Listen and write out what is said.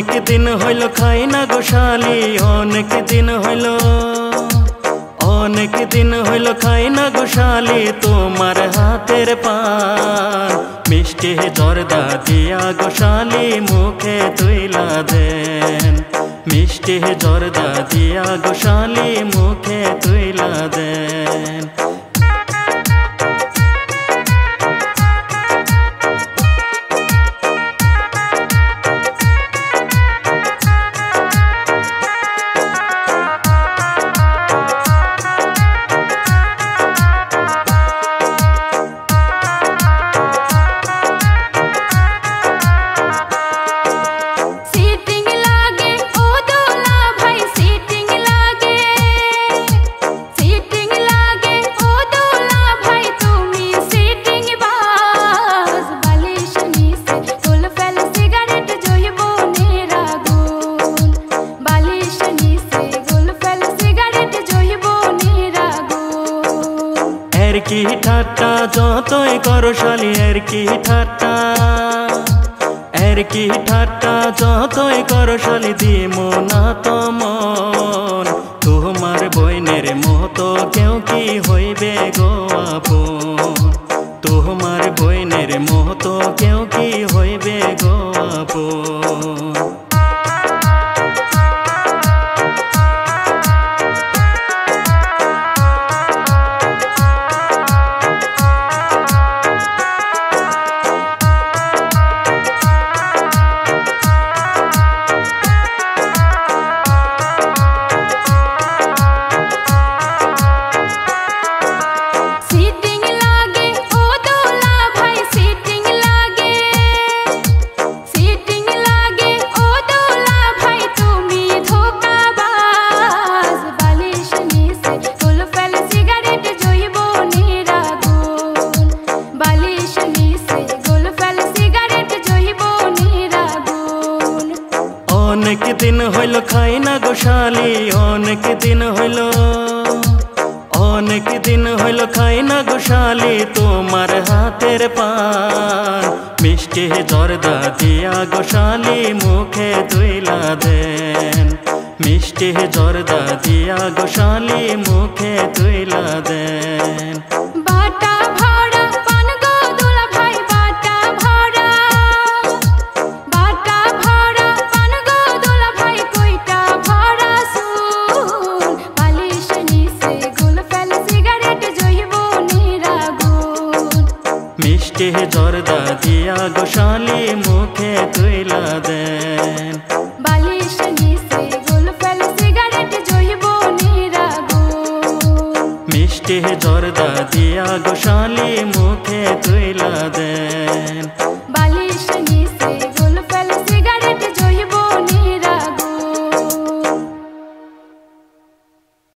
অনেক দিন হইল খাই না গোশালি, অনেক দিন হইল, অনেক দিন হইল খাই না গোশালি তোমার হাতের পান। মিষ্টি জর্দা দিয়া গোশালি মুখে তুইলা দেন, মিষ্টি জর্দা দিয়া গোশালি মুখে তুইলা দেন। কি ঠাট্টা যতই করো শালি, এর কি ঠাট্টা, এর কি ঠাট্টা যতই করো শালি দিমো না তমন। তোমার বইনের মতো কেউ কি হইবে গো আপন, তোমার বইনের মতো কেউ কি হইবে গো আপন। অনেক দিন হইল খাই না গোশালি, অনেক দিন হইল, অনেক দিন হইল খাই না গোশালি তোমার হাতের পান। মিষ্টি জর্দা দিয়া গোশালি মুখে তুইলা দেন, মিষ্টি জর্দা দিয়া গোশালি মুখে তুইলা দেন। বাটা ভরা পান গো দুলা ভাই, বাটা ভরা, বাটা ভরা পান গো দুলা ভাই, কইটা ভরা সুন। বালিশ নিচে গুল ফেল সিগারেট জইব নিরাগুন। মিষ্টি জর্দা দিয়া গোশালি মুখে তুইলা দেন, বালিশ নিচে গুল ফেল সিগারেট জইব নিরাগুন। মিষ্টি জর্দা দিয়া গোশালি